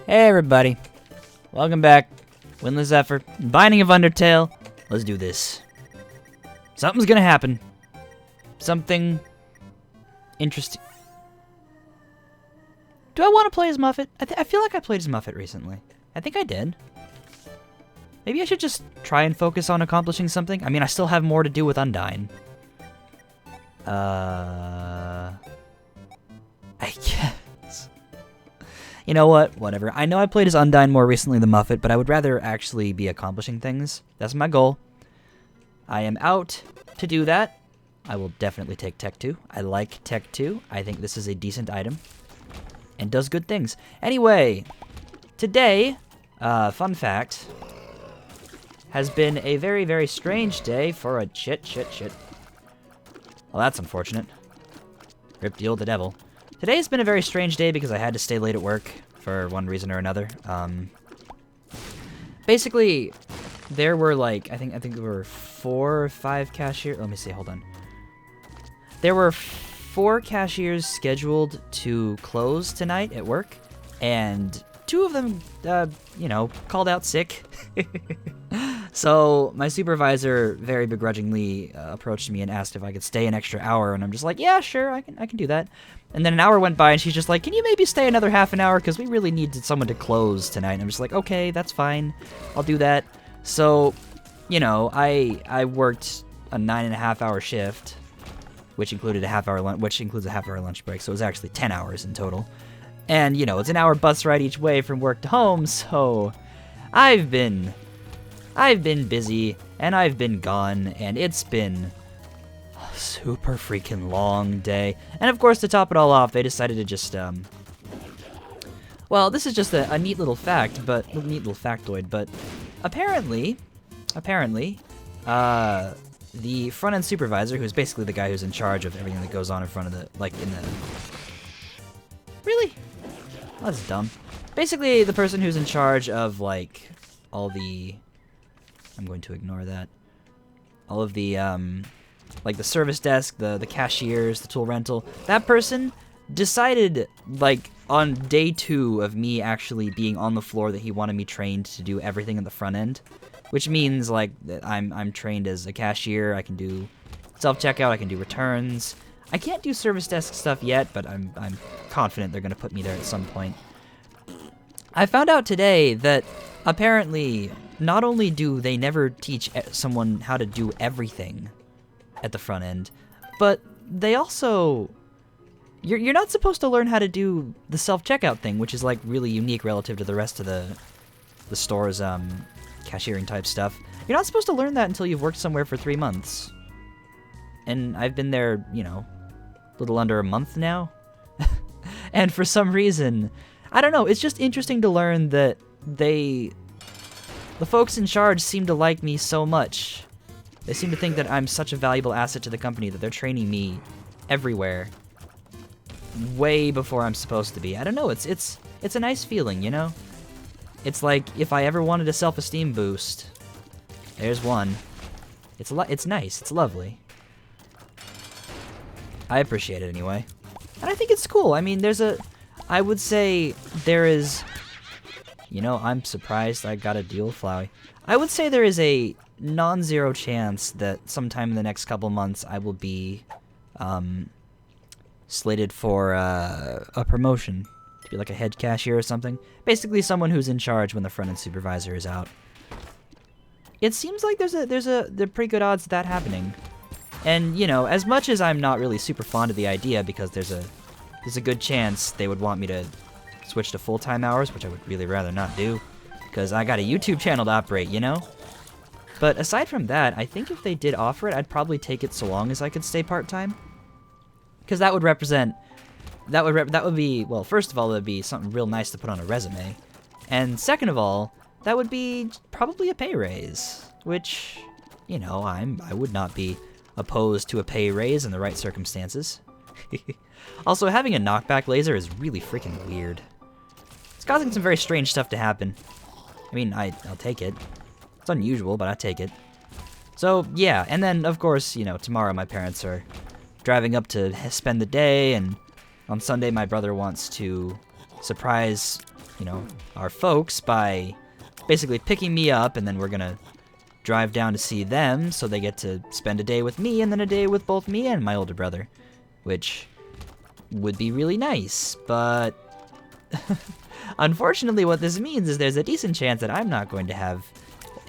Hey everybody, welcome back. Winless effort, Binding of Undertale. Let's do this. Something's gonna happen. Something interesting. Do I want to play as Muffet? I feel like I played as Muffet recently. I think I did. Maybe I should just try and focus on accomplishing something. I mean, I still have more to do with Undyne. I guess. You know what? Whatever. I know I played as Undyne more recently than Muffet, but I would rather actually be accomplishing things. That's my goal. I am out to do that. I will definitely take Tech 2. I like Tech 2. I think this is a decent item. And does good things. Anyway, today, fun fact, has been a very, very strange day for a shit. Well, that's unfortunate. Rip deal the devil. Today's been a very strange day because I had to stay late at work for one reason or another. Basically, there were like, I think there were 4 or 5 cashiers. Let me see, hold on. There were 4 cashiers scheduled to close tonight at work, and 2 of them, called out sick. So my supervisor very begrudgingly approached me and asked if I could stay an extra hour, and I'm just like, yeah, sure, I can do that. And then an hour went by, and she's just like, can you maybe stay another half an hour, because we really needed someone to close tonight. And I'm just like, okay, that's fine, I'll do that. So, I worked a 9.5-hour shift, which included a half-hour lunch break, so it was actually 10 hours in total. And, it's an hour bus ride each way from work to home, so I've been busy, and I've been gone, and it's been a super freaking long day. And of course, to top it all off, they decided to just, well, this is just a neat little factoid, but apparently, the front-end supervisor, who's basically the guy who's in charge of everything that goes on in front of Really? That's dumb. Basically, the person who's in charge of, all the... I'm going to ignore that. All of the, the service desk, the cashiers, the tool rental. That person decided, on day 2 of me actually being on the floor, that he wanted me trained to do everything in the front end. Which means, that I'm trained as a cashier. I can do self-checkout, I can do returns. I can't do service desk stuff yet, but I'm confident they're going to put me there at some point. I found out today that apparently not only do they never teach someone how to do everything at the front end, but they also... You're not supposed to learn how to do the self-checkout thing, which is, really unique relative to the rest of the store's, cashiering type stuff. You're not supposed to learn that until you've worked somewhere for 3 months. And I've been there, a little under a month now. And for some reason, I don't know, it's just interesting to learn that the folks in charge seem to like me so much. They seem to think that I'm such a valuable asset to the company that they're training me everywhere. Way before I'm supposed to be. I don't know, it's a nice feeling, It's like if I ever wanted a self-esteem boost, there's one. It's nice. It's lovely. I appreciate it anyway. And I think it's cool. I mean, I would say there is, I'm surprised I got a deal with Flowey. I would say there is a non-zero chance that sometime in the next couple months I will be slated for a promotion. Be like a head cashier or something. Basically someone who's in charge when the front-end supervisor is out. It seems like there are pretty good odds of that happening. And, as much as I'm not really super fond of the idea, because there's a good chance they would want me to switch to full-time hours, which I would really rather not do, because I got a YouTube channel to operate, But aside from that, I think if they did offer it, I'd probably take it so long as I could stay part-time. Because that would represent... That would be, well, first of all, it would be something real nice to put on a resume. And second of all, that would be probably a pay raise, which, I would not be opposed to a pay raise in the right circumstances. Also, having a knockback laser is really freaking weird. It's causing some very strange stuff to happen. I mean, I'll take it. It's unusual, but I take it. So, yeah, and then, of course, tomorrow my parents are driving up to spend the day, and on Sunday my brother wants to surprise you know, our folks by basically picking me up, and then we're gonna drive down to see them, so they get to spend a day with me and then a day with both me and my older brother, which would be really nice, but unfortunately what this means is there's a decent chance that I'm not going to have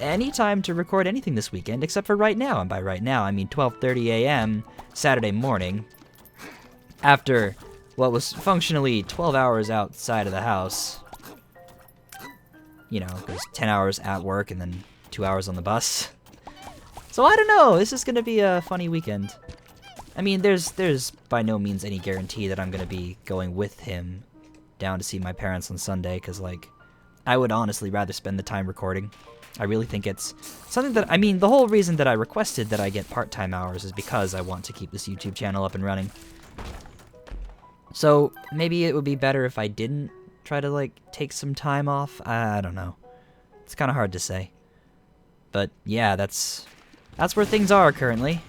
any time to record anything this weekend except for right now, and by right now I mean 12:30 a.m. Saturday morning, after what was functionally 12 hours outside of the house. You know, there's 10 hours at work and then 2 hours on the bus. So I don't know, this is gonna be a funny weekend. I mean, there's by no means any guarantee that I'm gonna be going with him down to see my parents on Sunday, because, like, I would honestly rather spend the time recording. I really think it's something that, I mean, the whole reason that I requested that I get part-time hours is because I want to keep this YouTube channel up and running. So maybe it would be better if I didn't try to, like, take some time off. I don't know. It's kind of hard to say. But yeah, that's where things are currently.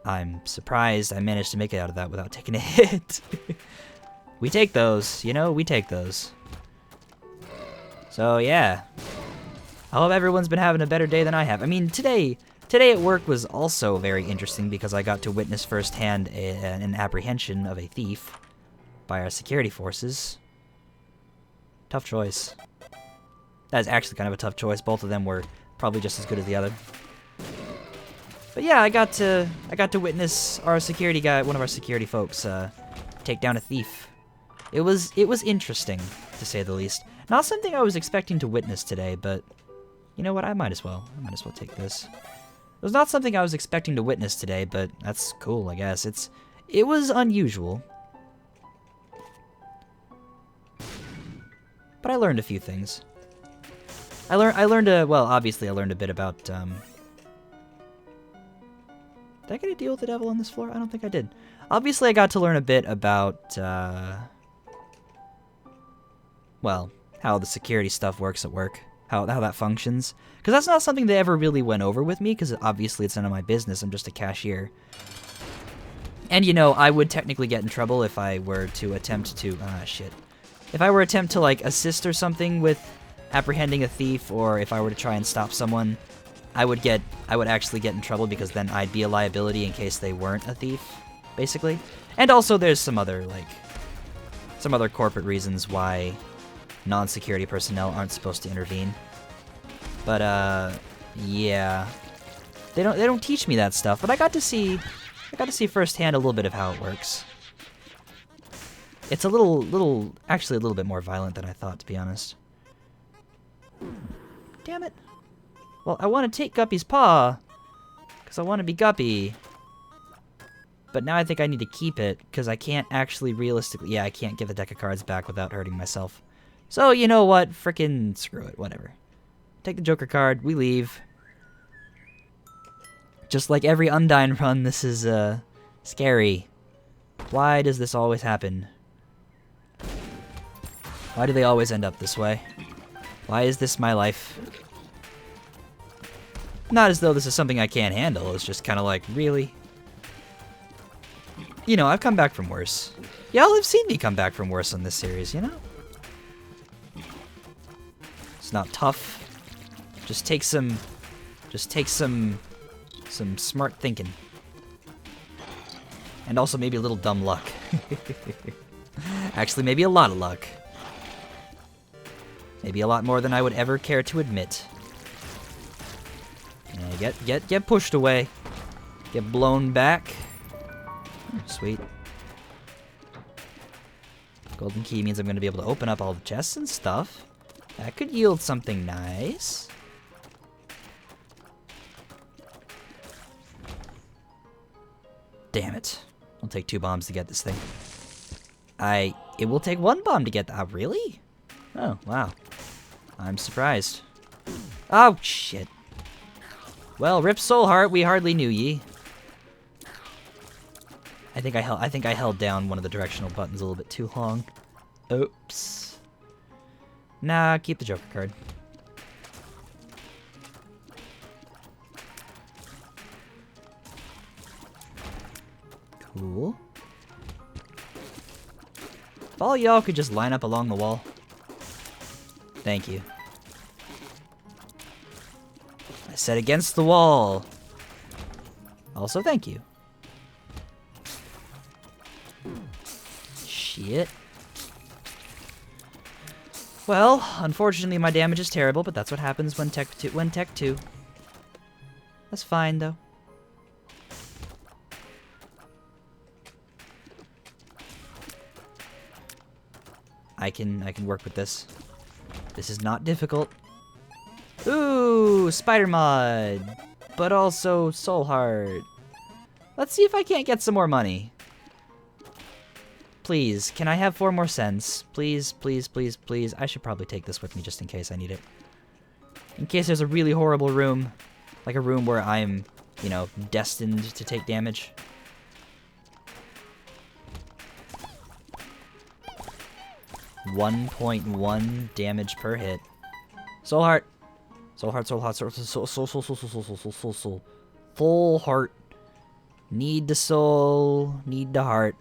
I'm surprised I managed to make it out of that without taking a hit. We take those, you know, we take those. So yeah, I hope everyone's been having a better day than I have. I mean, today at work was also very interesting because I got to witness firsthand an apprehension of a thief by our security forces. Tough choice. That is actually kind of a tough choice. Both of them were probably just as good as the other. But yeah, I got to witness our security guy, one of our security folks, take down a thief. It was interesting, to say the least. Not something I was expecting to witness today, but you know what? I might as well take this. It was not something I was expecting to witness today, but that's cool, I guess. It was unusual. But I learned a few things. I learned well, obviously I learned a bit about, Did I get a deal with the devil on this floor? I don't think I did. Obviously I got to learn a bit about, well, how the security stuff works at work. How that functions. Because that's not something they ever really went over with me, because obviously it's none of my business, I'm just a cashier. And, you know, I would technically get in trouble if I were to attempt to, if I were to attempt to, like, assist or something with apprehending a thief, or if I were to try and stop someone, I would actually get in trouble, because then I'd be a liability in case they weren't a thief, basically. And also there's some other corporate reasons why non-security personnel aren't supposed to intervene. But yeah, they don't teach me that stuff. But I got to see firsthand a little bit of how it works. It's actually a little bit more violent than I thought, to be honest. Damn it! Well, I want to take Guppy's paw, because I want to be Guppy. But now I think I need to keep it, because I can't actually realistically... Yeah, I can't give the deck of cards back without hurting myself. So, you know what? Frickin' screw it. Whatever. Take the Joker card. We leave. Just like every Undyne run, this is, scary. Why does this always happen? Why do they always end up this way? Why is this my life? Not as though this is something I can't handle. It's just kind of like, really? You know, I've come back from worse. Y'all have seen me come back from worse on this series, you know? It's not tough. Just take some smart thinking. And also maybe a little dumb luck. Actually, maybe a lot of luck. Maybe a lot more than I would ever care to admit. Yeah, get pushed away. Get blown back. Sweet. Golden key means I'm going to be able to open up all the chests and stuff. That could yield something nice. Damn it. It'll take 2 bombs to get this thing. It will take 1 bomb to get that. Really? Oh, wow. I'm surprised. Oh, shit. Well, Rip Soulheart, we hardly knew ye. I think I held down one of the directional buttons a little bit too long. Oops. Nah, keep the Joker card. Cool. If all y'all could just line up along the wall. Thank you. I said against the wall. Also, thank you. Shit. Well, unfortunately my damage is terrible, but that's what happens when Tech 2. That's fine though. I can work with this. This is not difficult. Ooh, spider mod, but also soul heart. Let's see if I can't get some more money. Please, can I have 4 more cents? Please, please, please, please. I should probably take this with me just in case I need it. In case there's a really horrible room. Like a room where I'm, you know, destined to take damage. .1 damage per hit. Soul heart. Soul heart, soul heart, soul. Full heart. Need the soul. Need the heart.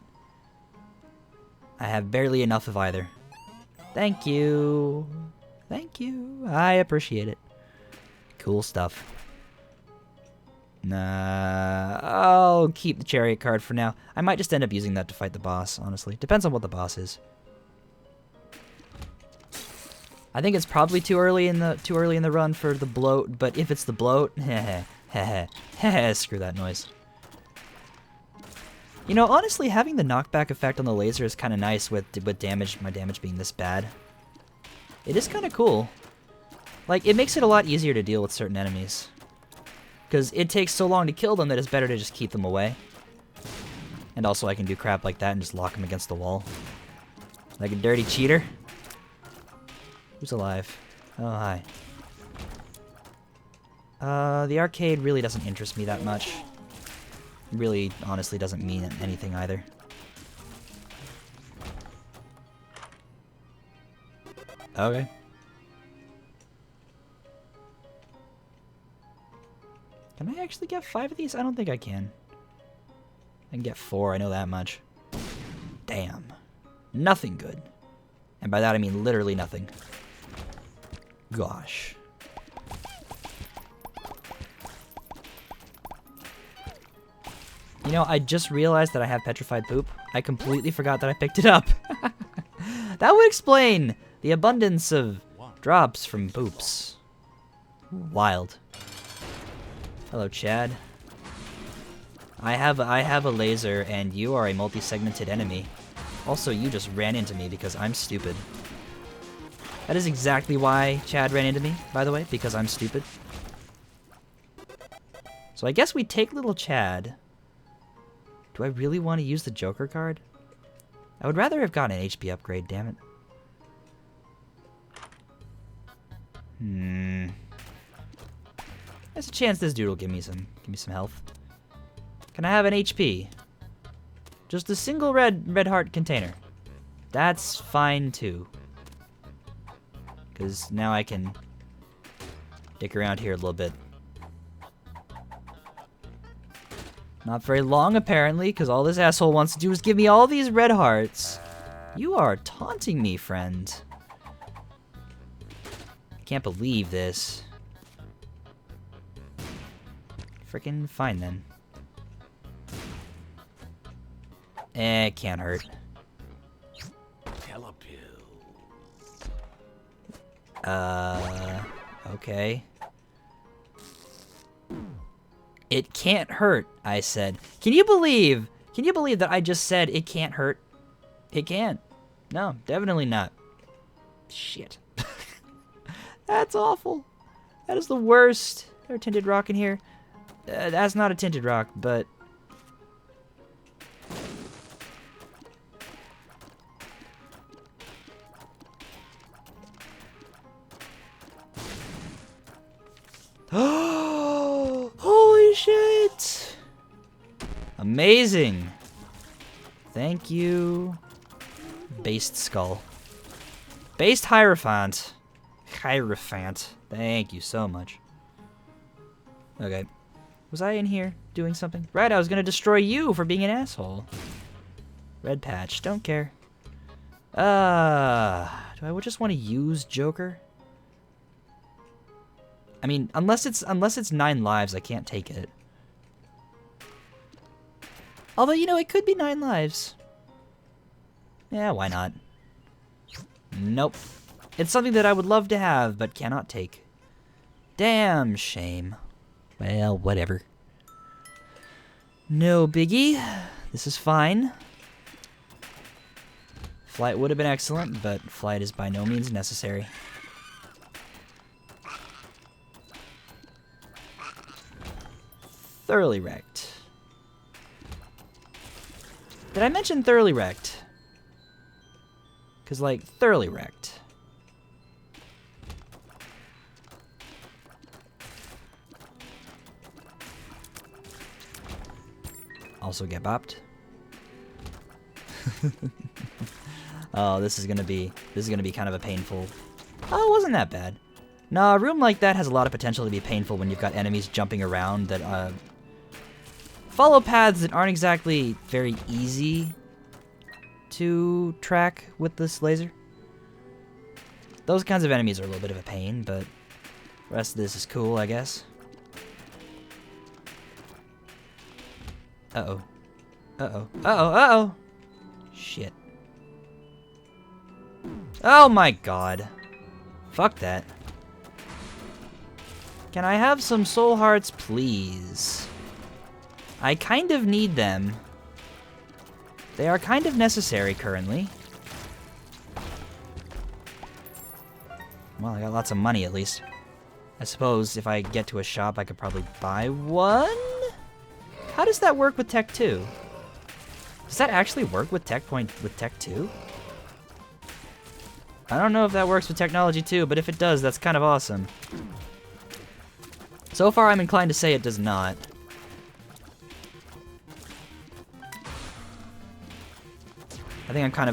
I have barely enough of either. Thank you. Thank you. I appreciate it. Cool stuff. Nah, I'll keep the chariot card for now. I might just end up using that to fight the boss, honestly. Depends on what the boss is. I think it's probably too early in the run for the bloat, but if it's the bloat, screw that noise. You know, honestly, having the knockback effect on the laser is kind of nice with damage, my damage being this bad. It is kind of cool. Like, it makes it a lot easier to deal with certain enemies. Because it takes so long to kill them that it's better to just keep them away. And also I can do crap like that and just lock them against the wall. Like a dirty cheater. Who's alive? Oh, hi. The arcade really doesn't interest me that much. Really, honestly, doesn't mean anything either. Okay. Can I actually get 5 of these? I don't think I can. I can get 4, I know that much. Damn. Nothing good. And by that I mean literally nothing. Gosh. You know, I just realized that I have petrified poop. I completely forgot that I picked it up. That would explain the abundance of drops from poops. Wild. Hello, Chad. I have a laser, and you are a multi-segmented enemy. Also, you just ran into me because I'm stupid. That is exactly why Chad ran into me, by the way, because I'm stupid. So I guess we take little Chad. Do I really want to use the Joker card? I would rather have gotten an HP upgrade, damn it. There's a chance this dude will give me some health. Can I have an HP? Just a single red heart container. That's fine too. Because now I can dick around here a little bit. Not very long, apparently, because all this asshole wants to do is give me all these red hearts. You are taunting me, friend. I can't believe this. Frickin' fine, then. It can't hurt. Okay. It can't hurt, I said. Can you believe that I just said it can't hurt? It can't. No, definitely not. Shit. That's awful. That is the worst. Is there a tinted rock in here? That's not a tinted rock, but... Holy shit! Amazing! Thank you, Based Skull. Based Hierophant. Hierophant. Thank you so much. Okay. Was I in here doing something? Right, I was gonna destroy you for being an asshole. Red patch. Don't care. Do I just want to use Joker? I mean, unless it's 9 lives, I can't take it. Although, you know, it could be 9 lives. Yeah, why not? Nope. It's something that I would love to have, but cannot take. Damn shame. Well, whatever. No biggie. This is fine. Flight would have been excellent, but flight is by no means necessary. Thoroughly wrecked. Did I mention thoroughly wrecked? Because, like, thoroughly wrecked. Also get bopped. Oh, this is gonna be kind of a painful. Oh, it wasn't that bad. No, a room like that has a lot of potential to be painful when you've got enemies jumping around that follow paths that aren't exactly very easy to track with this laser. Those kinds of enemies are a little bit of a pain, but the rest of this is cool, I guess. Uh-oh. Uh-oh. Uh-oh. Uh-oh. Shit. Oh my god. Fuck that. Can I have some soul hearts, please? I kind of need them. They are kind of necessary currently. Well, I got lots of money at least. I suppose if I get to a shop, I could probably buy one? How does that work with Tech 2? Does that actually work with Tech 2? I don't know if that works with Technology 2, but if it does, that's kind of awesome. So far, I'm inclined to say it does not. I think I'm kind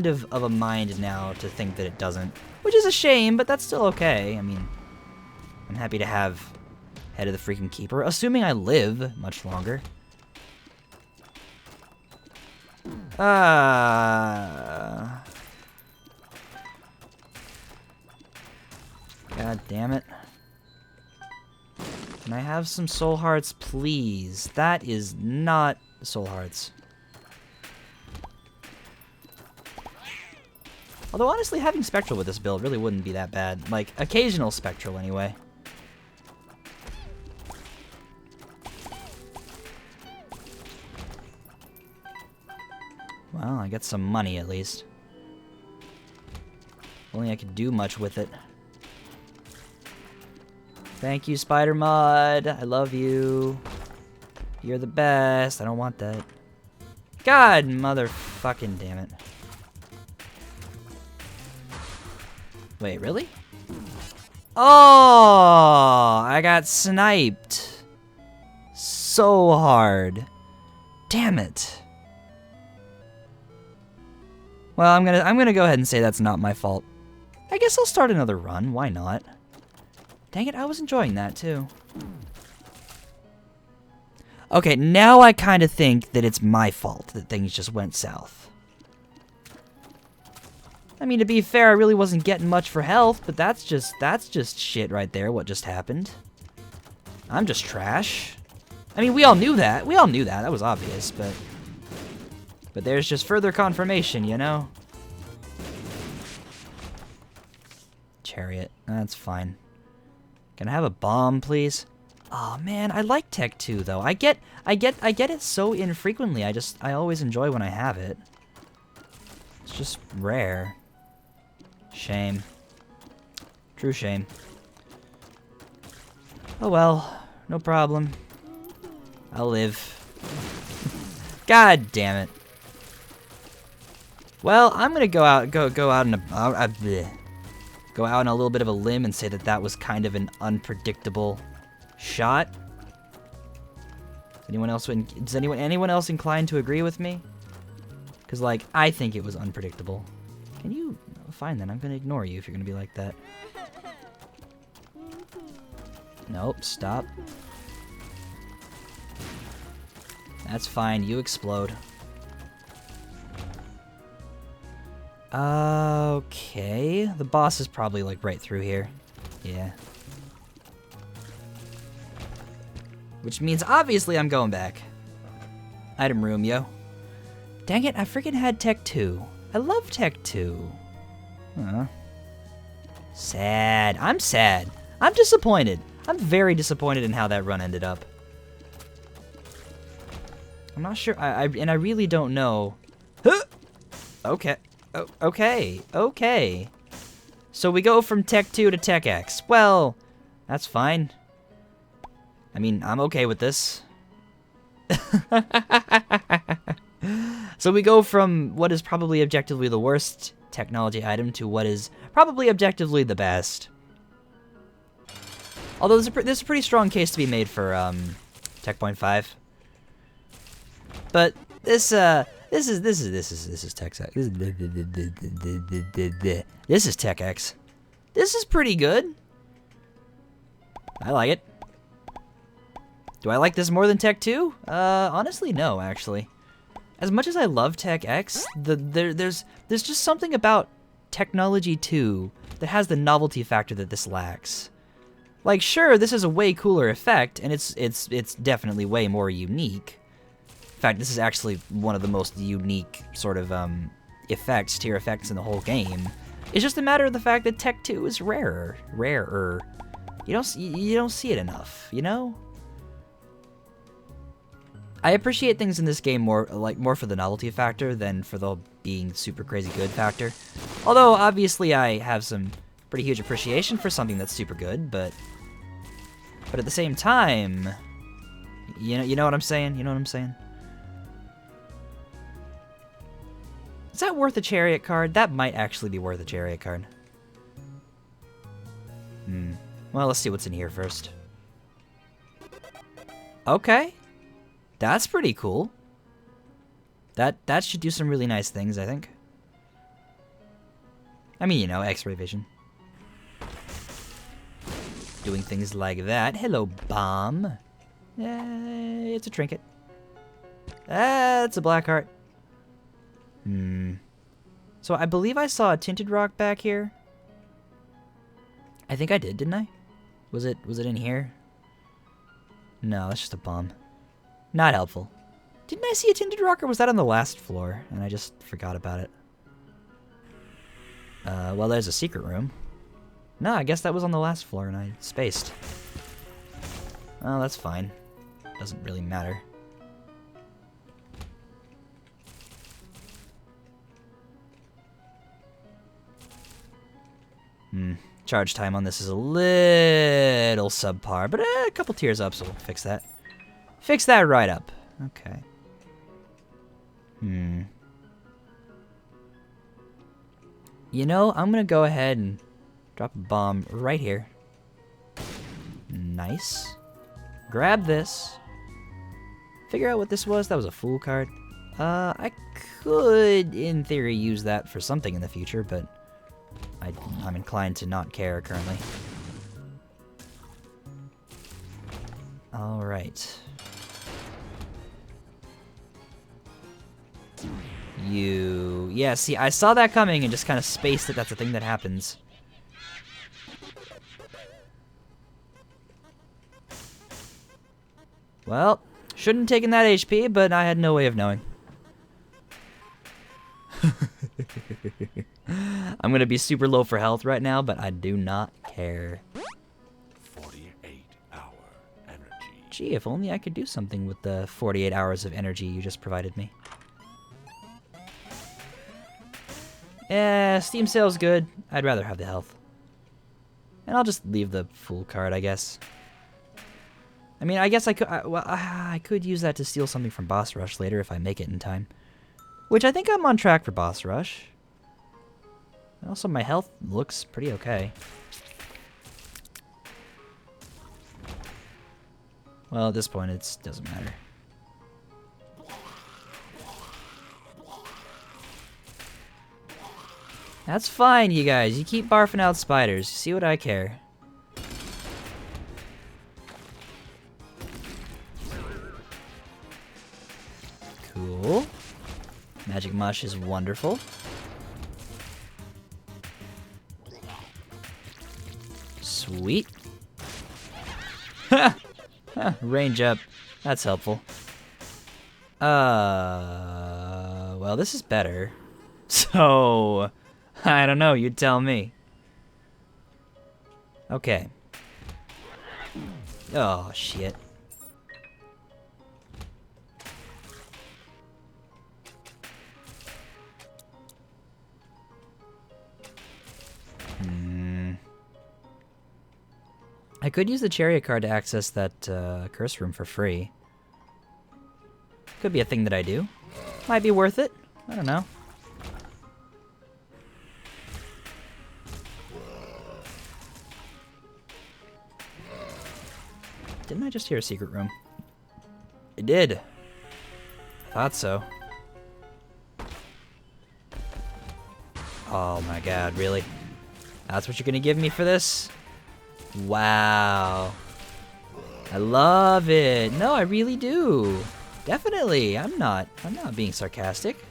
of a mind now to think that it doesn't, which is a shame, but that's still okay. I mean, I'm happy to have Head of the freaking Keeper, assuming I live much longer. God damn it. Can I have some soul hearts, please? That is not soul hearts. Although, honestly, having Spectral with this build really wouldn't be that bad. Like, occasional Spectral, anyway. Well, I got some money, at least. If only I could do much with it. Thank you, Spider Mud. I love you. You're the best. I don't want that. God, motherfucking damn it. Wait, really? Oh, I got sniped. So hard. Damn it. Well, I'm gonna go ahead and say that's not my fault. I guess I'll start another run. Why not? Dang it, I was enjoying that too. Okay, now I kind of think that it's my fault that things just went south. I mean, to be fair, I really wasn't getting much for health, but that's just shit right there, what just happened. I'm just trash. I mean, we all knew that. That was obvious, but there's just further confirmation, you know? Chariot. That's fine. Can I have a bomb, please? Oh man, I like Tech 2 though. I get it so infrequently. I always enjoy when I have it. It's just rare. Shame. True shame. Oh well, no problem. I'll live. God damn it. Well, I'm gonna go out on a little bit of a limb and say that that was kind of an unpredictable shot. Is anyone else inclined to agree with me? Because, like, I think it was unpredictable. Can you? Fine then, I'm gonna ignore you if you're gonna be like that. Nope, stop. That's fine, you explode. Okay, the boss is probably, like, right through here. Yeah. Which means obviously I'm going back. Item room, yo. Dang it, I freaking had Tech 2. I love Tech 2. Sad. I'm sad. I'm disappointed. I'm very disappointed in how that run ended up. I'm not sure, and I really don't know. Huh! Okay. Okay. Okay. So we go from Tech 2 to Tech X. Well, that's fine. I mean, I'm okay with this. So we go from what is probably objectively the worst technology item to what is probably objectively the best. Although there's a pretty strong case to be made for Tech Point 5. But this is Tech X. This is Tech X. This is pretty good. I like it. Do I like this more than Tech 2? Honestly, no, actually. As much as I love Tech X, there's just something about Technology 2 that has the novelty factor that this lacks. Like, sure, this is a way cooler effect, and it's definitely way more unique. In fact, this is actually one of the most unique sort of tier effects in the whole game. It's just a matter of the fact that Tech 2 is rarer. You don't see it enough, you know? I appreciate things in this game more for the novelty factor than for the being super crazy good factor. Although obviously I have some pretty huge appreciation for something that's super good, but at the same time, you know what I'm saying? You know what I'm saying? Is that worth a chariot card? That might actually be worth a chariot card. Well, let's see what's in here first. Okay. That's pretty cool. That should do some really nice things, I think. I mean, you know, X-ray vision. Doing things like that. Hello, bomb. It's a trinket. It's a black heart. So I believe I saw a tinted rock back here. I think I did, didn't I? Was it in here? No, that's just a bomb. Not helpful. Didn't I see a tinted rock, or was that on the last floor and I just forgot about it? Well, there's a secret room. No, I guess that was on the last floor and I spaced. Oh, that's fine. Doesn't really matter. Charge time on this is a little subpar, but a couple tiers up, so we'll fix that. Fix that right up. Okay. You know, I'm gonna go ahead and drop a bomb right here. Nice. Grab this. Figure out what this was. That was a fool card. I could, in theory, use that for something in the future, but I'm inclined to not care currently. Alright. Yeah, see, I saw that coming and just kind of spaced it. That's a thing that happens. Well, shouldn't have taken that HP, but I had no way of knowing. I'm gonna be super low for health right now, but I do not care. 48-hour energy. Gee, if only I could do something with the 48 hours of energy you just provided me. Steam sale's good. I'd rather have the health. And I'll just leave the fool card, I guess. I mean, I guess I could. I could use that to steal something from Boss Rush later if I make it in time. Which I think I'm on track for Boss Rush. Also, my health looks pretty okay. Well, at this point, it doesn't matter. That's fine, you guys. You keep barfing out spiders. See what I care. Cool. Magic Mush is wonderful. Sweet. Range up. That's helpful. Well, this is better. So, I don't know. You tell me. Okay. Oh, shit. I could use the chariot card to access that curse room for free. Could be a thing that I do. Might be worth it. I don't know. Didn't I just hear a secret room? I did. Thought so. Oh my god, really? That's what you're gonna give me for this? Wow. I love it. No, I really do. Definitely. I'm not being sarcastic.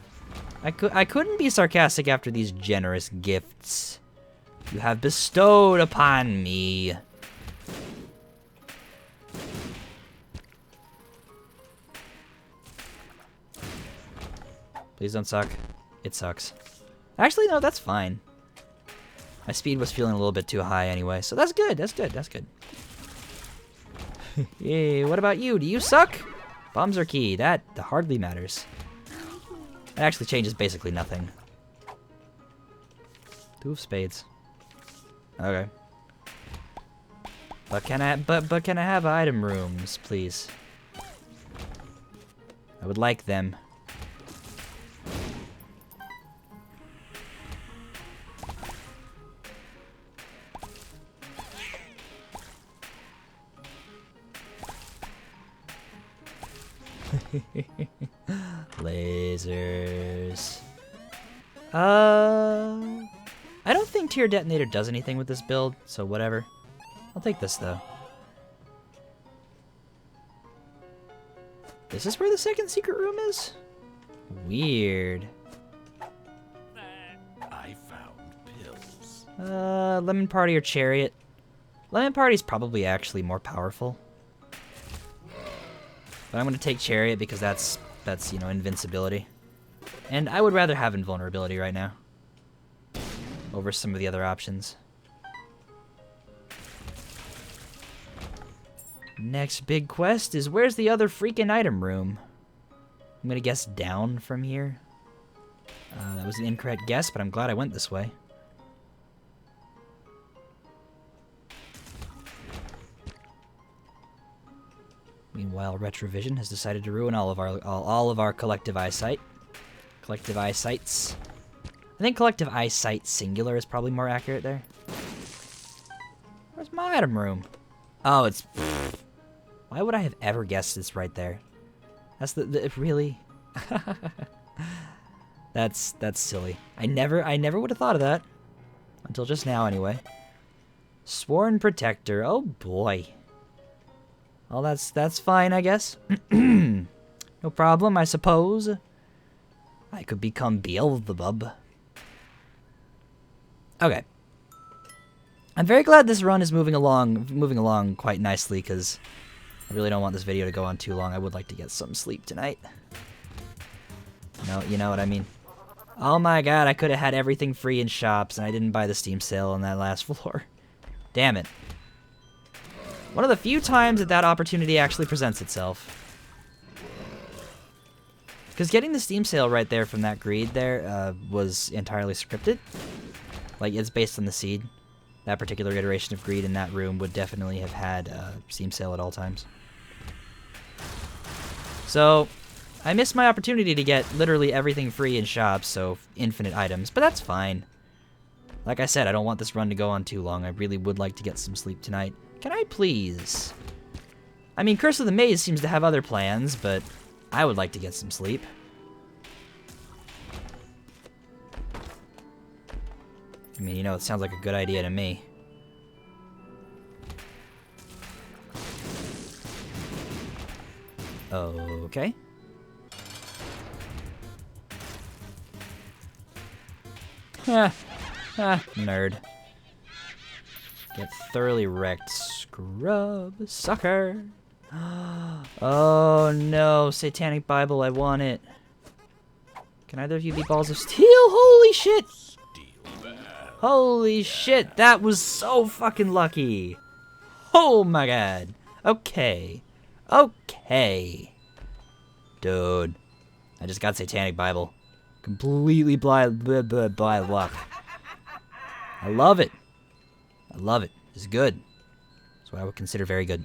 I couldn't be sarcastic after these generous gifts you have bestowed upon me. Please don't suck. It sucks. Actually, no, that's fine. My speed was feeling a little bit too high anyway, so that's good, that's good, that's good. Yay, what about you? Do you suck? Bombs are key. That hardly matters. It actually changes basically nothing. Two of spades. Okay. But can I have item rooms, please? I would like them. Lasers. I don't think Tier Detonator does anything with this build, so whatever. I'll take this though. This is where the second secret room is? Weird. I found pills. Lemon Party or Chariot? Lemon Party's probably actually more powerful. But I'm gonna take Chariot because that's you know, invincibility. And I would rather have invulnerability right now over some of the other options. Next big quest is where's the other freaking item room? I'm gonna guess down from here. That was an incorrect guess, but I'm glad I went this way. Meanwhile, Retrovision has decided to ruin all of our collective eyesight. Collective eyesights. I think collective eyesight singular is probably more accurate there. Where's my item room? Oh, it's. Why would I have ever guessed this right there? That's really. That's silly. I never would have thought of that until just now, anyway. Sworn Protector. Oh boy. Well, that's fine, I guess. No problem, I suppose. I could become Beelzebub. Okay. I'm very glad this run is moving along quite nicely, because I really don't want this video to go on too long. I would like to get some sleep tonight. No, you know what I mean. Oh my god, I could have had everything free in shops, and I didn't buy the Steam sale on that last floor. Damn it. One of the few times that opportunity actually presents itself. Because getting the Steam sale right there from that greed there was entirely scripted. Like, it's based on the seed. That particular iteration of greed in that room would definitely have had Steam sale at all times. So, I missed my opportunity to get literally everything free in shops, so infinite items, but that's fine. Like I said, I don't want this run to go on too long. I really would like to get some sleep tonight. Can I please? I mean, Curse of the Maze seems to have other plans, but I would like to get some sleep. I mean, you know, it sounds like a good idea to me. Okay. Nerd. Get thoroughly wrecked. Scrub. Sucker. Oh no, Satanic Bible, I want it. Can either of you be balls of steel? Holy shit! Holy shit, that was so fucking lucky. Oh my god. Okay. Okay. Dude. I just got Satanic Bible. Completely blind luck. I love it. I love it. It's good. It's what I would consider very good.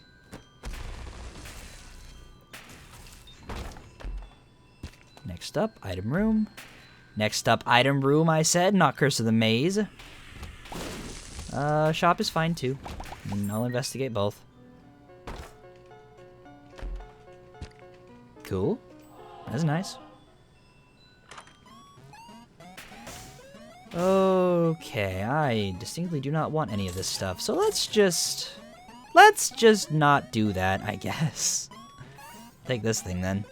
Next up, item room. Next up, item room, I said, not Curse of the Maze. Shop is fine too. I'll investigate both. Cool. That's nice. Okay, I distinctly do not want any of this stuff, so let's just not do that, I guess. Take this thing then.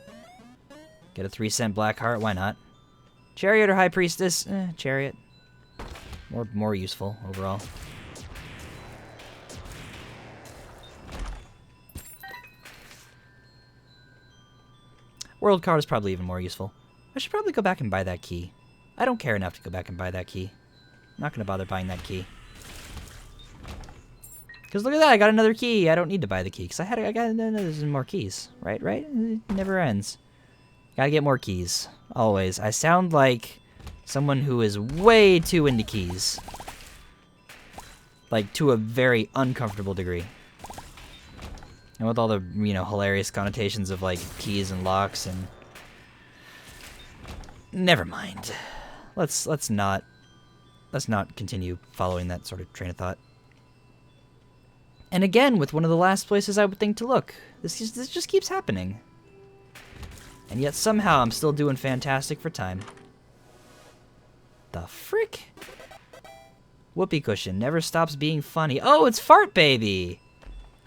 Get a 3-cent black heart, why not? Chariot or High Priestess? Chariot. More useful overall. World card is probably even more useful. I should probably go back and buy that key. I don't care enough to go back and buy that key. I'm not gonna bother buying that key. Cause look at that, I got another key. I don't need to buy the key because I got there's more keys, right? Right? It never ends. Gotta get more keys, always. I sound like someone who is way too into keys, like to a very uncomfortable degree. And with all the hilarious connotations of like keys and locks and never mind. Let's not continue following that sort of train of thought. And again, with one of the last places I would think to look. This just keeps happening. And yet somehow I'm still doing fantastic for time. The frick? Whoopee cushion never stops being funny. Oh, it's Fart Baby!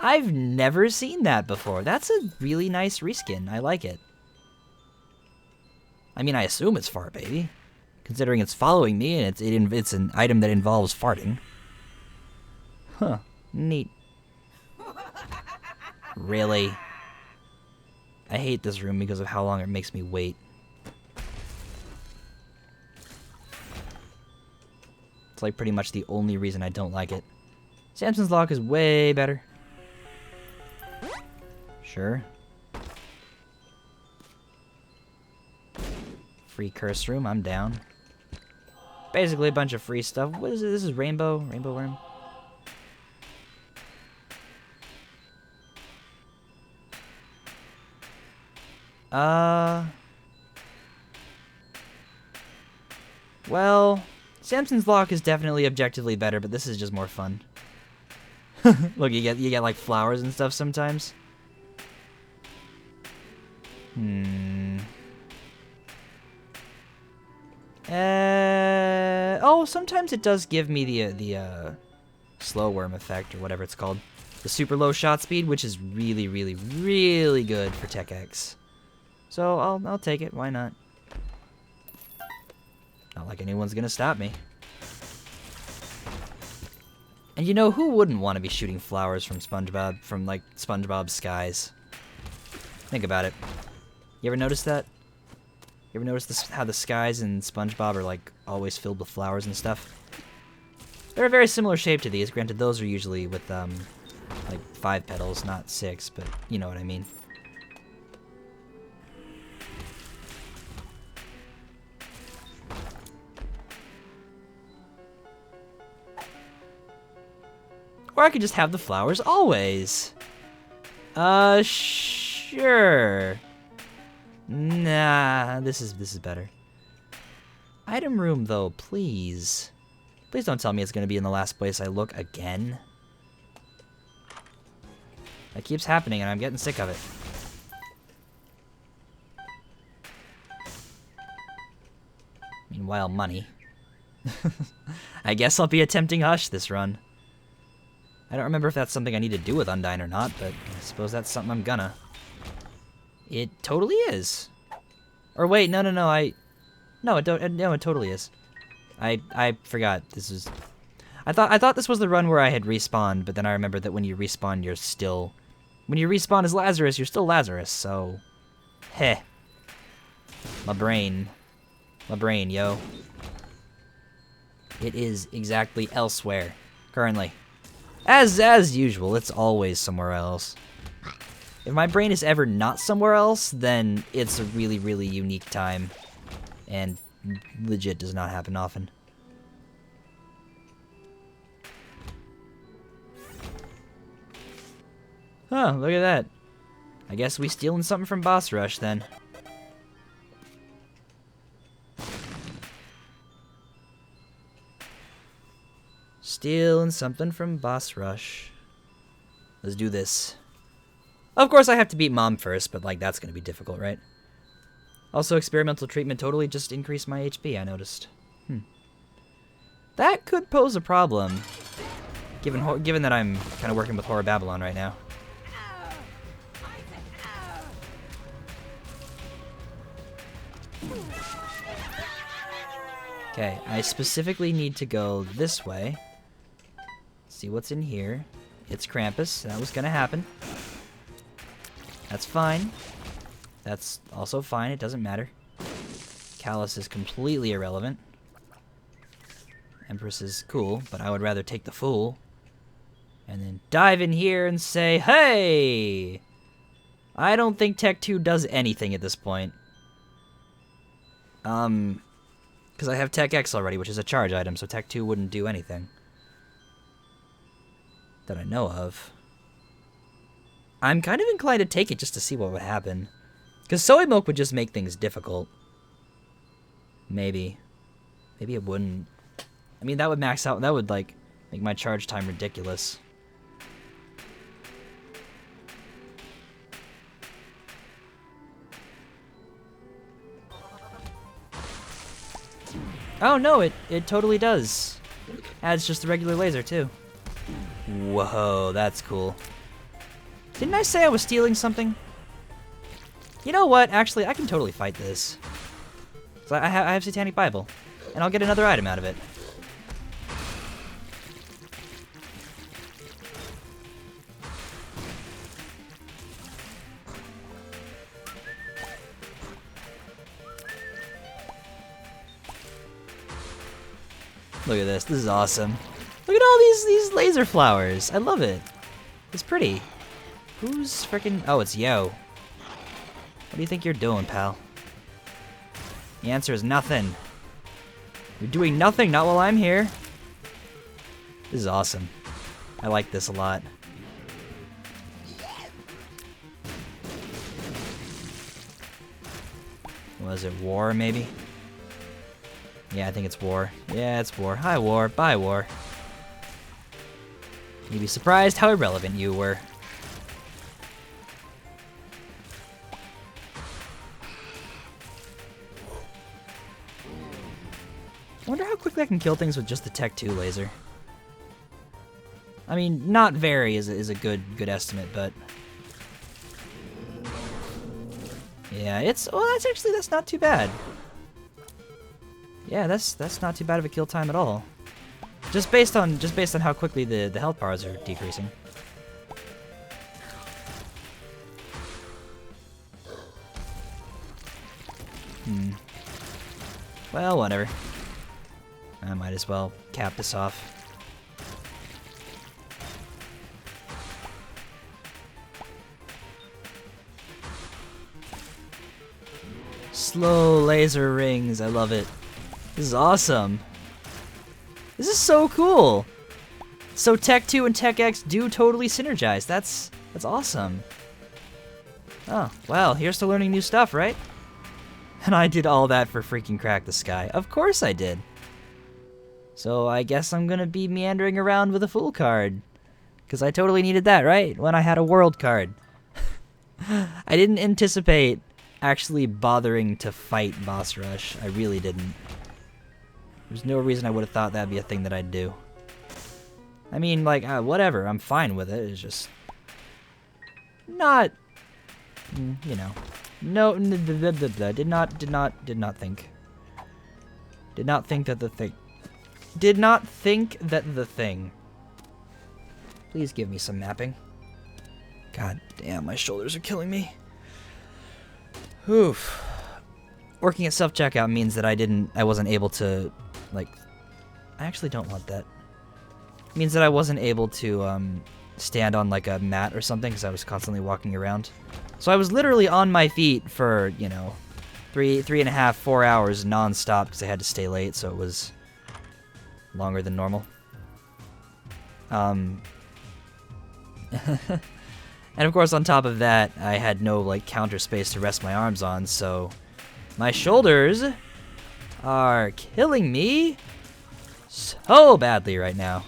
I've never seen that before. That's a really nice reskin. I like it. I mean, I assume it's Fart Baby, considering it's following me and it's an item that involves farting. Huh. Neat. Really? I hate this room because of how long it makes me wait. It's like pretty much the only reason I don't like it. Samson's Lock is way better. Sure. Free curse room, I'm down. Basically a bunch of free stuff. What is it? This is Rainbow Worm. Well, Samson's Lock is definitely objectively better, but this is just more fun. Look, you get like flowers and stuff sometimes. Oh, sometimes it does give me the slow worm effect or whatever it's called. The super low shot speed, which is really, really, really good for Tech X. So I'll take it. Why not? Not like anyone's gonna stop me. And you know, who wouldn't want to be shooting flowers from SpongeBob, from like SpongeBob's skies? Think about it. You ever notice that? You ever notice this, how the skies in SpongeBob are like always filled with flowers and stuff? They're a very similar shape to these. Granted, those are usually with like 5 petals, not 6, but you know what I mean. Or I could just have the flowers always. Sure. Nah, this is better. Item room though, please. Please don't tell me it's gonna be in the last place I look again. That keeps happening and I'm getting sick of it. Meanwhile, money. I guess I'll be attempting Hush this run. I don't remember if that's something I need to do with Undyne or not, but I suppose that's something I'm gonna. It totally is. Or wait, no, it totally is. I forgot. This is. I thought this was the run where I had respawned, but then I remembered that when you respawn, you're still when you respawn as Lazarus, you're still Lazarus, so... Heh. My brain. My brain, yo. It is exactly elsewhere, currently. As usual, it's always somewhere else. If my brain is ever not somewhere else, then it's a really, really unique time. And legit does not happen often. Oh, look at that. I guess we stealing something from Boss Rush, then. Stealing something from Boss Rush. Let's do this. Of course, I have to beat Mom first, but, like, that's gonna be difficult, right? Also, experimental treatment totally just increased my HP, I noticed. That could pose a problem, given that I'm kind of working with Horror Babylon right now. Okay, I specifically need to go this way. See what's in here. It's Krampus. That was gonna happen. That's fine. That's also fine. It doesn't matter. Callus is completely irrelevant. Empress is cool, but I would rather take the Fool. And then dive in here and say, hey! I don't think Tech 2 does anything at this point. Because I have Tech X already, which is a charge item, so Tech 2 wouldn't do anything. That I know of. I'm kind of inclined to take it just to see what would happen. Because Soy Milk would just make things difficult. Maybe. Maybe it wouldn't. I mean, that would max out. That would, like, make my charge time ridiculous. Oh, no, it totally does. Adds just the regular laser, too. Whoa, that's cool. Didn't I say I was stealing something? You know what? Actually, I can totally fight this. So I have Satanic Bible, and I'll get another item out of it. Look at this. This is awesome. Look at all these laser flowers. I love it. It's pretty. Who's freaking... Oh, it's Yo. What do you think you're doing, pal? The answer is nothing. You're doing nothing, not while I'm here. This is awesome. I like this a lot. Was it War, maybe? Yeah, I think it's War. Yeah, it's War. Hi, War. Bye, War. You'd be surprised how irrelevant you were. I wonder how quickly I can kill things with just the Tech 2 laser. I mean, not very is a good estimate, but... Yeah, it's... Oh, that's not too bad. Yeah, that's not too bad of a kill time at all. Just based on how quickly the health bars are decreasing. Well, whatever. I might as well cap this off. Slow laser rings, I love it. This is awesome. This is so cool. So Tech 2 and Tech X do totally synergize. That's awesome. Oh, well, here's to learning new stuff, right? And I did all that for freaking Crack the Sky. Of course I did. So I guess I'm gonna be meandering around with a Fool card. Because I totally needed that, right? When I had a World card. I didn't anticipate actually bothering to fight Boss Rush. I really didn't. There's no reason I would have thought that'd be a thing that I'd do. I mean, like, whatever. I'm fine with it. It's just... not... you know. No, did not think. Did not think that the thing... Did not think that the thing... Please give me some mapping. God damn, my shoulders are killing me. Oof. Working at self-checkout means that I wasn't able to, like, I actually don't want that. It means that I wasn't able to, stand on, like, a mat or something because I was constantly walking around. So I was literally on my feet for, you know, 3.5, 4 hours non-stop because I had to stay late, so it was longer than normal. And of course, on top of that, I had no, like, counter space to rest my arms on, so my shoulders are killing me so badly right now.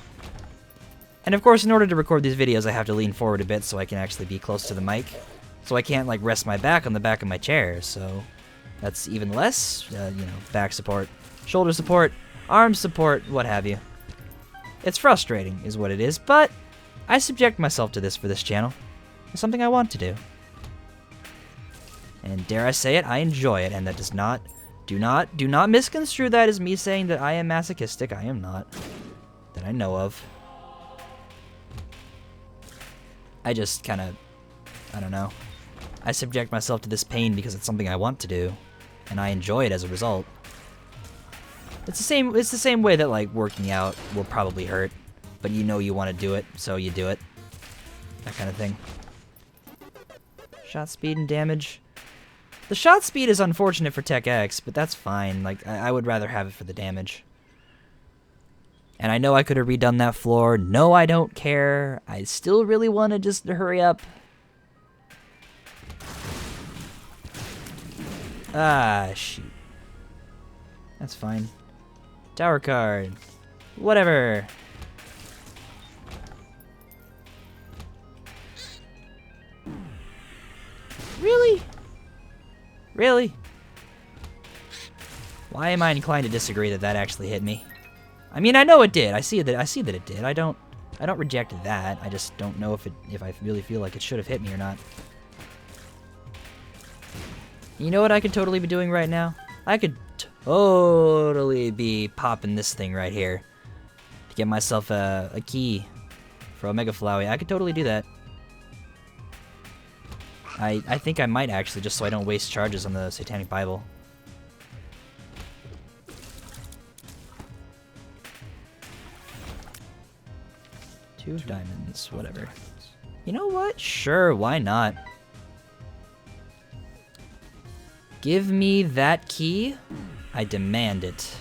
And of course, in order to record these videos, I have to lean forward a bit so I can actually be close to the mic. So I can't, like, rest my back on the back of my chair, so that's even less, you know, back support, shoulder support, arm support, what have you. It's frustrating, is what it is, but I subject myself to this for this channel. It's something I want to do. And dare I say it, I enjoy it, and that does not, do not misconstrue that as me saying that I am masochistic. I am not. That I know of. I just kind of, I don't know. I subject myself to this pain because it's something I want to do, and I enjoy it as a result. It's the same way that, like, working out will probably hurt, but you know you want to do it, so you do it. That kind of thing. Shot speed and damage. The shot speed is unfortunate for Tech X, but that's fine. Like, I would rather have it for the damage. And I know I could have redone that floor. No, I don't care. I still really want to just hurry up. Ah, shoot. That's fine. Tower card. Whatever. Really? Really? Why am I inclined to disagree that that actually hit me? I mean, I know it did. I see that it did. I don't reject that. I just don't know if I really feel like it should have hit me or not. You know what I could totally be doing right now? I could totally be popping this thing right here to get myself a key for Omega Flowey. I could totally do that. I think I might actually, just so I don't waste charges on the Satanic Bible. Two diamonds, whatever. You know what? Sure, why not? Give me that key. I demand it.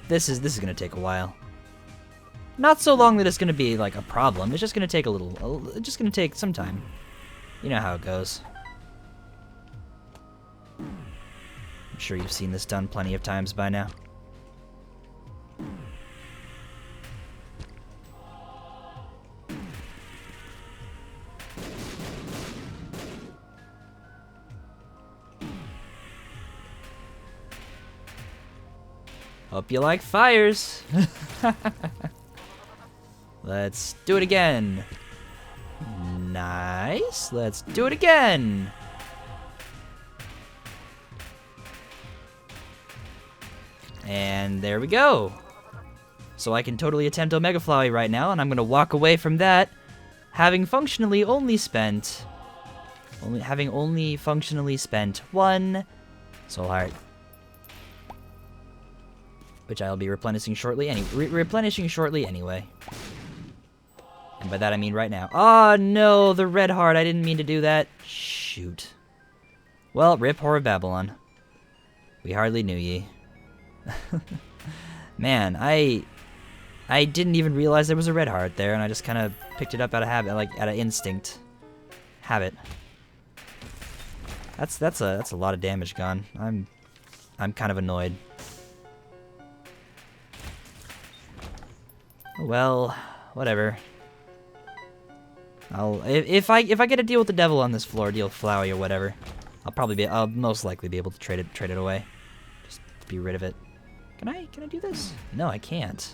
This is gonna take a while. Not so long that it's gonna be like a problem. It's just gonna take it's just gonna take some time. You know how it goes. I'm sure you've seen this done plenty of times by now. Hope you like fires. Let's do it again. Nice. Let's do it again. And there we go. So I can totally attempt Omega Flowey right now, and I'm gonna walk away from that, having functionally only spent one soul heart, which I'll be replenishing shortly. Anyway. And by that I mean right now. Oh no, the red heart. I didn't mean to do that. Shoot. Well, rip Whore of Babylon. We hardly knew ye. Man, I didn't even realize there was a red heart there, and I just kind of picked it up out of habit, like out of instinct. Habit. That's a lot of damage gone. I'm kind of annoyed. Well, whatever. If I get to deal with the devil on this floor, deal with Flowey or whatever, I'll most likely be able to trade it away. Just be rid of it. Can I do this? No, I can't.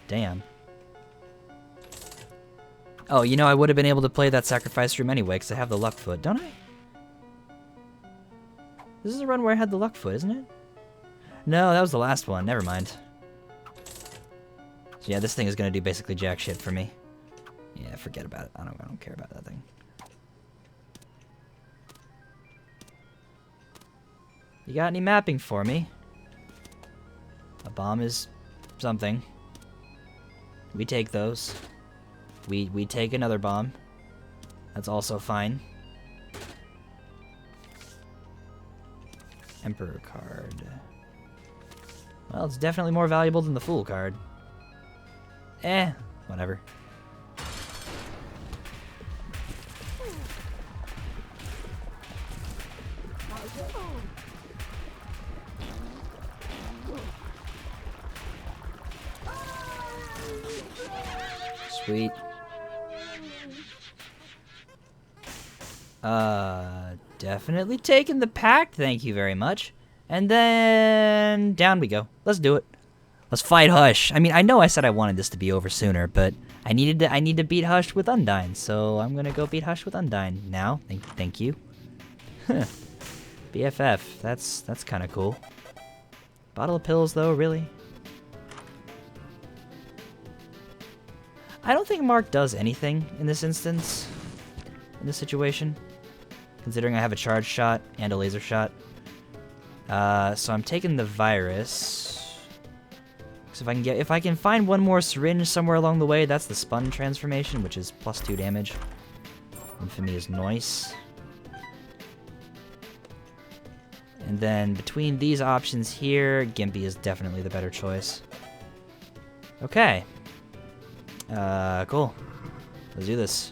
Damn. Oh, you know, I would have been able to play that sacrifice room anyway, because I have the luck foot, don't I? This is the run where I had the luck foot, isn't it? No, that was the last one. Never mind. So yeah, this thing is gonna do basically jack shit for me. Yeah, forget about it. I don't care about that thing. You got any mapping for me? A bomb is something. We take those. We take another bomb. That's also fine. Emperor card. Well, it's definitely more valuable than the Fool card. Whatever. Sweet. Definitely taking the pact, thank you very much. And then down we go. Let's do it. Let's fight Hush. I mean, I know I said I wanted this to be over sooner, but I need to beat Hush with Undyne, so I'm gonna go beat Hush with Undyne now. Thank you. BFF. That's kind of cool. Bottle of pills, though, really? I don't think Mark does anything in this instance, in this situation, considering I have a charge shot and a laser shot. So I'm taking the virus. So if I can find one more syringe somewhere along the way, that's the spun transformation, which is +2 damage. Infamy is nice. And then between these options here, Gimpy is definitely the better choice. Okay. Cool. Let's do this.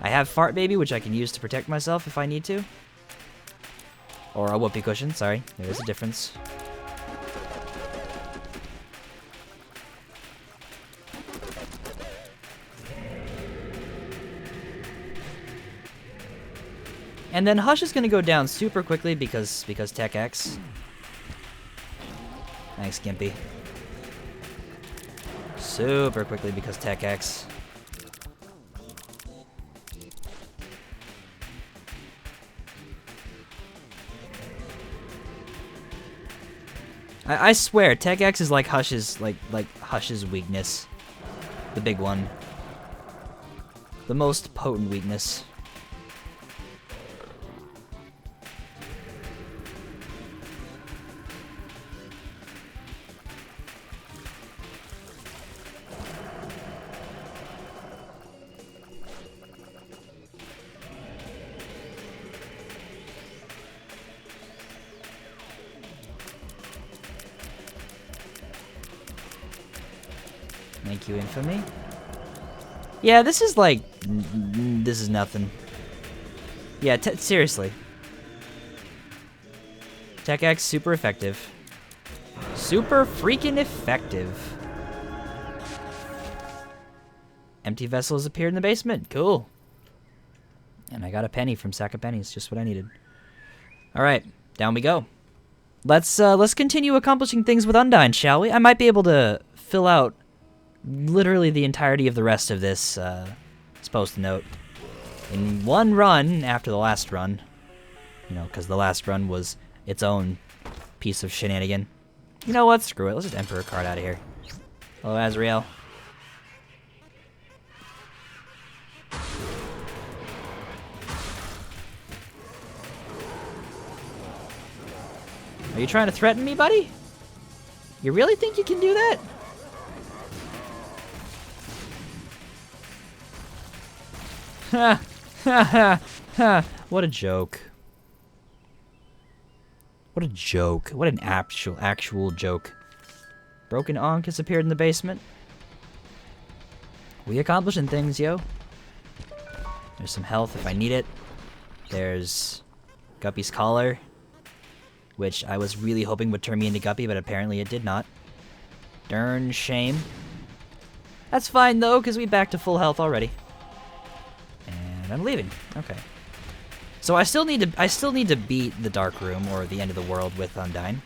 I have Fart Baby, which I can use to protect myself if I need to. Or a whoopee cushion, sorry. There is a difference. And then Hush is going to go down super quickly because Tech X. Thanks, Gimpy. Super quickly because Tech X. I swear, Tech X is like Hush's Hush's weakness. The big one. The most potent weakness. Thank you, Infamy. Yeah, this is like... this is nothing. Yeah, seriously. Tech X, super effective. Super freaking effective. Empty vessel has appeared in the basement. Cool. And I got a penny from Sack of Pennies, just what I needed. Alright, down we go. Let's continue accomplishing things with Undyne, shall we? I might be able to fill out literally the entirety of the rest of this supposed note in one run after the last run. You know, because the last run was its own piece of shenanigan. You know what? Screw it. Let's just Emperor card out of here. Hello, Azrael. Are you trying to threaten me, buddy? You really think you can do that? Ha ha ha ha! What a joke. What a joke. What an actual joke. Broken Ankh has appeared in the basement. We accomplishing things, yo. There's some health if I need it. There's Guppy's collar, which I was really hoping would turn me into Guppy, but apparently it did not. Darn shame. That's fine though, because we back to full health already. And I'm leaving. Okay. So I still need to beat the Dark Room or the end of the world with Undyne.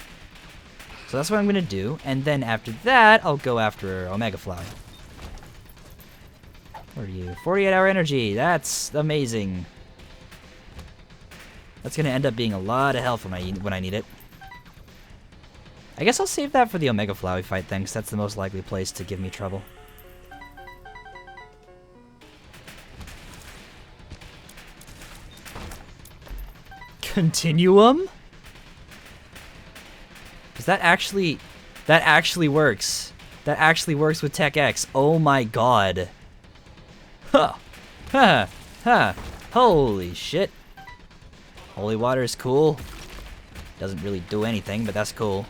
So that's what I'm gonna do, and then after that, I'll go after Omega Flower. What are you? 48-hour energy. That's amazing. That's gonna end up being a lot of health when I need it. I guess I'll save that for the Omega Flowey fight then, 'cause that's the most likely place to give me trouble. Continuum? Does that actually... That actually works. That actually works with Tech X. Oh my god. Huh. Huh. Huh. Holy shit. Holy water is cool. Doesn't really do anything, but that's cool.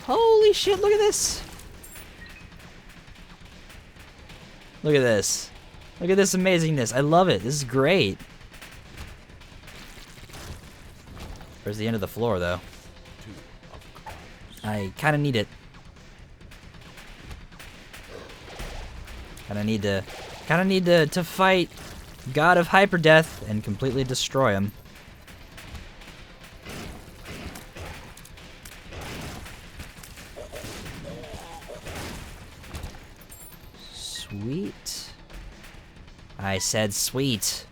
Holy shit, look at this. Look at this. Look at this amazingness. I love it. This is great. Where's the end of the floor, though? I kind of need it. Kind of need to fight God of Hyperdeath and completely destroy him. Sweet. I said sweet.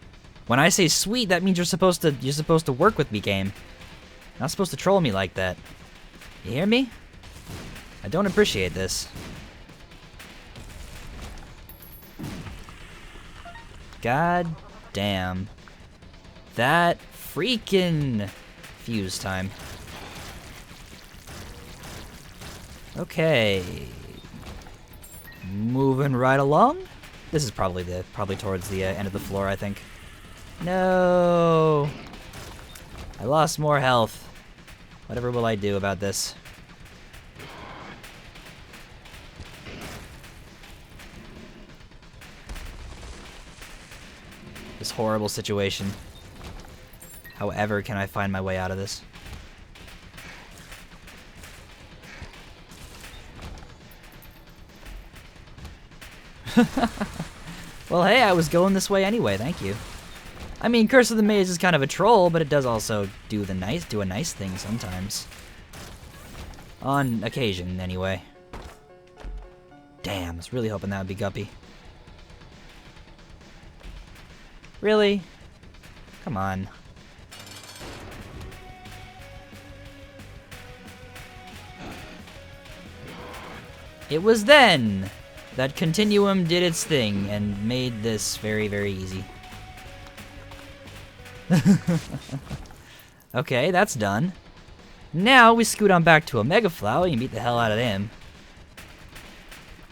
When I say sweet, that means you're supposed to work with me, game. Not supposed to troll me like that. You hear me? I don't appreciate this. God damn. That freaking fuse time. Okay. Moving right along. This is probably towards the end of the floor, I think. No. I lost more health. Whatever will I do about this? This horrible situation. However, can I find my way out of this? Well, hey, I was going this way anyway, thank you. I mean, Curse of the Maze is kind of a troll, but it does also do a nice thing sometimes. On occasion, anyway. Damn, I was really hoping that would be Guppy. Really? Come on. It was then that Continuum did its thing and made this very, very easy. Okay, that's done. Now we scoot on back to Omega Flower and beat the hell out of him.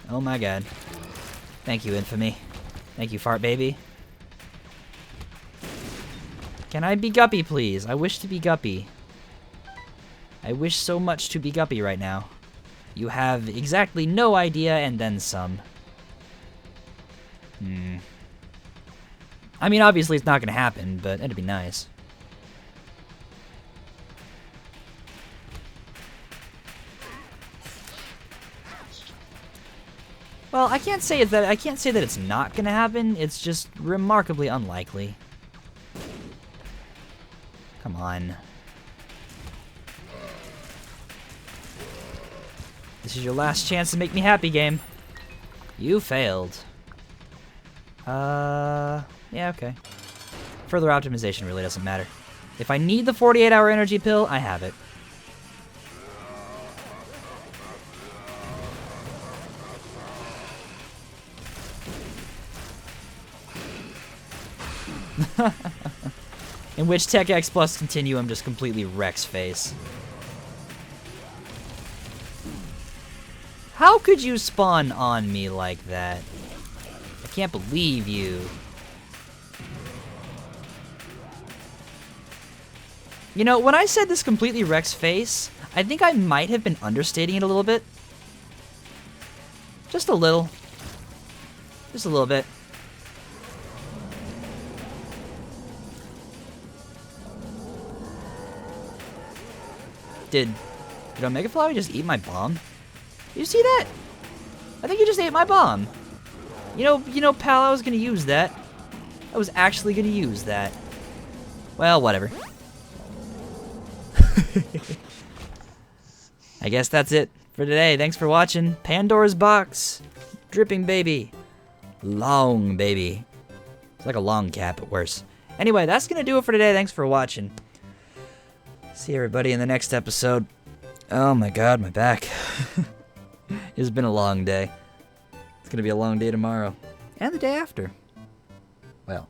Oh my god. Thank you, Infamy. Thank you, Fart Baby. Can I be Guppy, please? I wish to be Guppy. I wish so much to be Guppy right now. You have exactly no idea and then some. I mean, obviously it's not gonna happen, but it'd be nice. Well, I can't say that it's not gonna happen. It's just remarkably unlikely. Come on. This is your last chance to make me happy, game. You failed. Yeah, okay. Further optimization really doesn't matter. If I need the 48-hour energy pill, I have it. In which Tech X plus Continuum just completely wrecks face. How could you spawn on me like that? I can't believe you. You know, when I said this completely wrecks face, I think I might have been understating it a little bit. Just a little. Just a little bit. Did Omega Flower just eat my bomb? Did you see that? I think you just ate my bomb. You know, pal, I was gonna use that. I was actually gonna use that. Well, whatever. I guess that's it for today. Thanks for watching. Pandora's Box. Dripping baby. Long baby. It's like a long cap, but worse. Anyway, that's gonna do it for today. Thanks for watching. See everybody in the next episode. Oh my god, my back. It's been a long day. It's gonna be a long day tomorrow. And the day after. Well,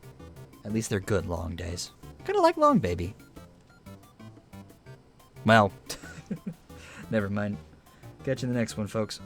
at least they're good long days. Kinda like long, baby. Well, never mind. Catch you in the next one, folks.